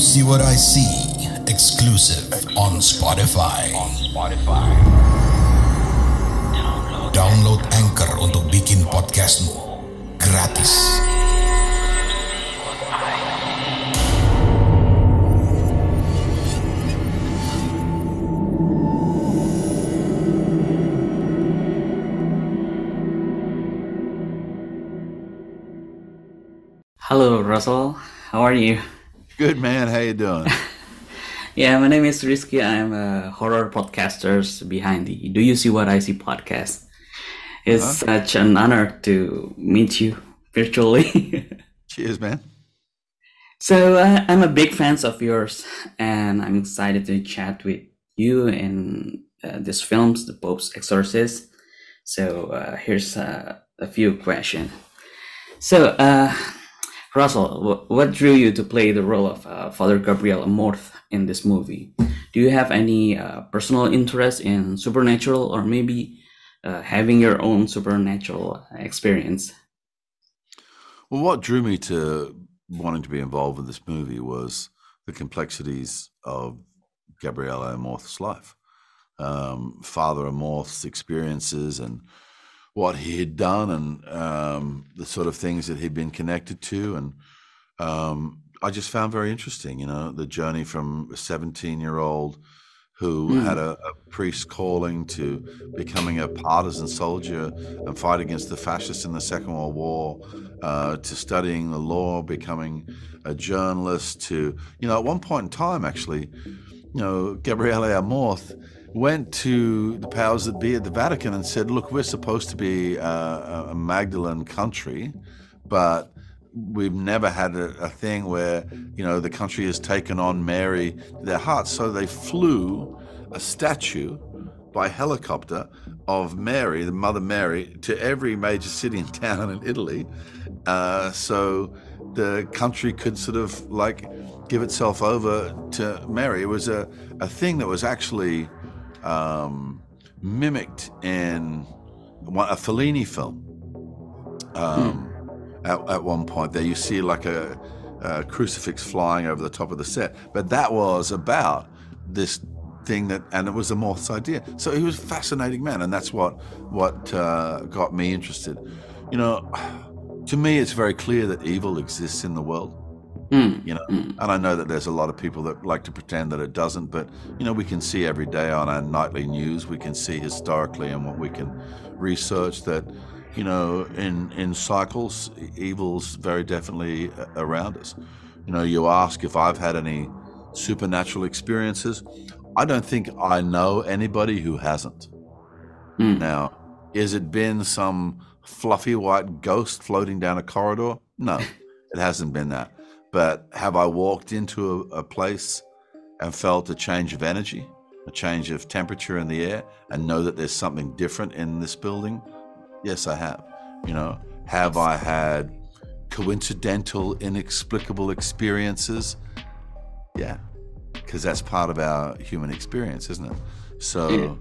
See What I See, exclusive on Spotify. Download Anchor untuk bikin podcastmu gratis. Hello, Russell. How are you? Good, man. How you doing? Yeah, my name is Rizky. I'm a horror podcaster behind the Do You See What I See podcast. It's such an honor to meet you virtually. Cheers, man. So I'm a big fan of yours, and I'm excited to chat with you in these films, The Pope's Exorcist. So here's a few questions. So, Russell, what drew you to play the role of Father Gabriel Amorth in this movie? Do you have any personal interest in supernatural, or maybe having your own supernatural experience? Well, what drew me to wanting to be involved in this movie was the complexities of Gabriel Amorth's life. Father Amorth's experiences and what he had done, and the sort of things that he'd been connected to. And I just found very interesting, the journey from a 17-year-old who had a priest calling to becoming a partisan soldier and fight against the fascists in the Second World War, to studying the law, becoming a journalist, to, at one point in time, actually, Gabriele Amorth went to the powers that be at the Vatican and said, look, we're supposed to be a Magdalene country, but we've never had a thing where, the country has taken on Mary to their hearts. So they flew a statue by helicopter of Mary, the Mother Mary, to every major city and town in Italy, so the country could sort of give itself over to Mary. It was a thing that was actually mimicked in a Fellini film. At one point there, you see a crucifix flying over the top of the set, but that was about this thing and it was Amorth's idea. So he was a fascinating man, and that's what got me interested. To me, it's very clear that evil exists in the world. And I know that there's a lot of people that like to pretend that it doesn't, but we can see every day on our nightly news, we can see historically and what we can research that in cycles, evil's very definitely around us. You ask if I've had any supernatural experiences. I don't think I know anybody who hasn't. Now, has it been some fluffy white ghost floating down a corridor? No, it hasn't been that. But have I walked into a place and felt a change of energy, a change of temperature in the air, and know that there's something different in this building? Yes, I have. Have I had coincidental, inexplicable experiences? Yeah, because that's part of our human experience, isn't it? So,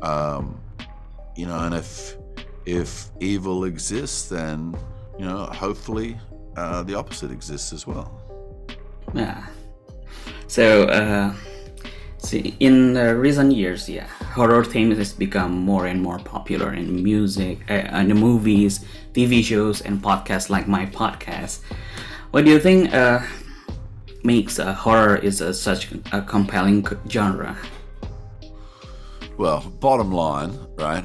and if evil exists, then, hopefully the opposite exists as well. Yeah. So, in recent years, horror themes has become more and more popular in music, in the movies, TV shows, and podcasts like my podcast. What do you think makes horror is such a compelling genre? Well, bottom line, right?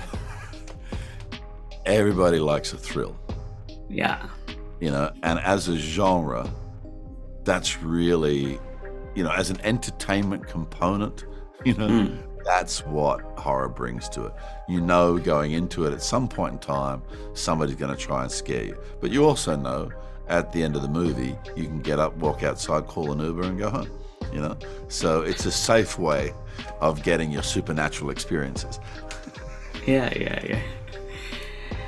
Everybody likes a thrill. Yeah. And as a genre, that's really, as an entertainment component, that's what horror brings to it. Going into it, at some point in time, somebody's going to try and scare you. But you also know, at the end of the movie, you can get up, walk outside, call an Uber, and go home. So it's a safe way of getting your supernatural experiences. Yeah.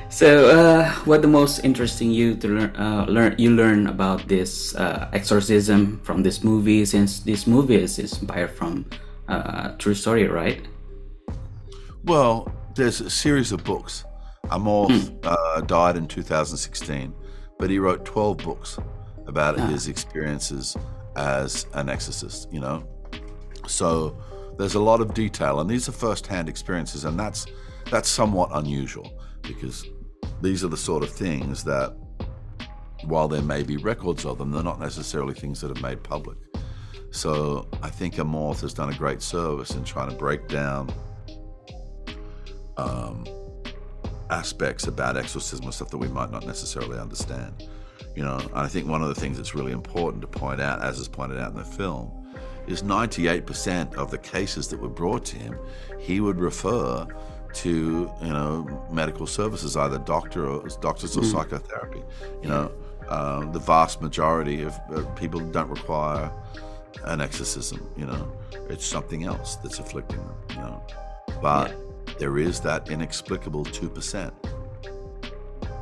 So, what the most interesting you learn about this exorcism from this movie, since this movie is inspired from true story, right? Well, there's a series of books. Amorth died in 2016, but he wrote 12 books about his experiences as an exorcist, you know? So there's a lot of detail, and these are first-hand experiences, and that's somewhat unusual, because these are the sort of things that, while there may be records of them, they're not necessarily things that are made public. So I think Amorth has done a great service in trying to break down aspects about exorcism or stuff that we might not necessarily understand. You know, and I think one of the things that's really important to point out, as is pointed out in the film, is 98% of the cases that were brought to him, he would refer to, you know, medical services, either doctors or psychotherapy. You know, the vast majority of people don't require an exorcism. You know, it's something else that's afflicting them. You know, but there is that inexplicable 2%.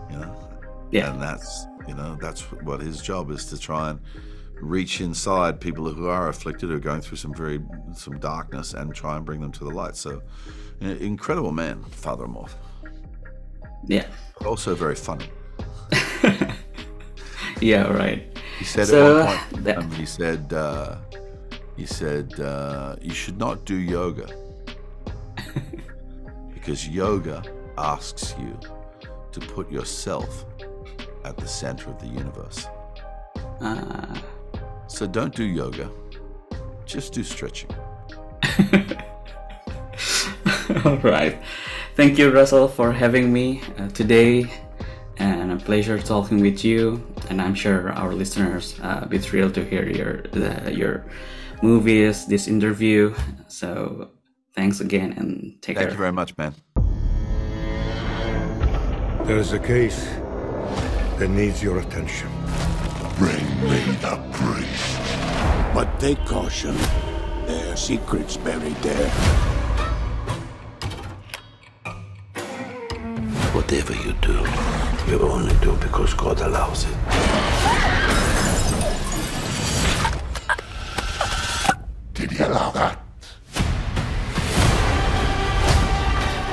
You know, and that's, you know, that's what his job is, to try and reach inside people who are afflicted, who are going through some darkness, and try and bring them to the light. So, incredible man, Father Amorth. Yeah. But also very funny. Yeah, right. He said at one point, he said, you should not do yoga because yoga asks you to put yourself at the center of the universe. So don't do yoga, just do stretching. All right. Thank you, Russell, for having me today, and a pleasure talking with you. And I'm sure our listeners be thrilled to hear your movies, this interview. So thanks again, and take care. Thank you very much, man. There's a case that needs your attention. Bring me the priest. But take caution. There are secrets buried there. Whatever you do, you only do because God allows it. Did he allow that?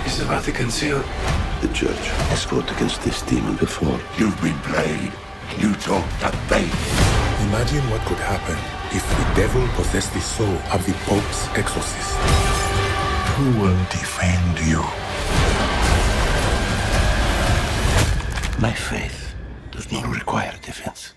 Is the Vatican sealed? The church has fought against this demon before. You've been played. You don't have faith. Imagine what could happen if the devil possessed the soul of the Pope's exorcist. Who will defend you? My faith does not require defense.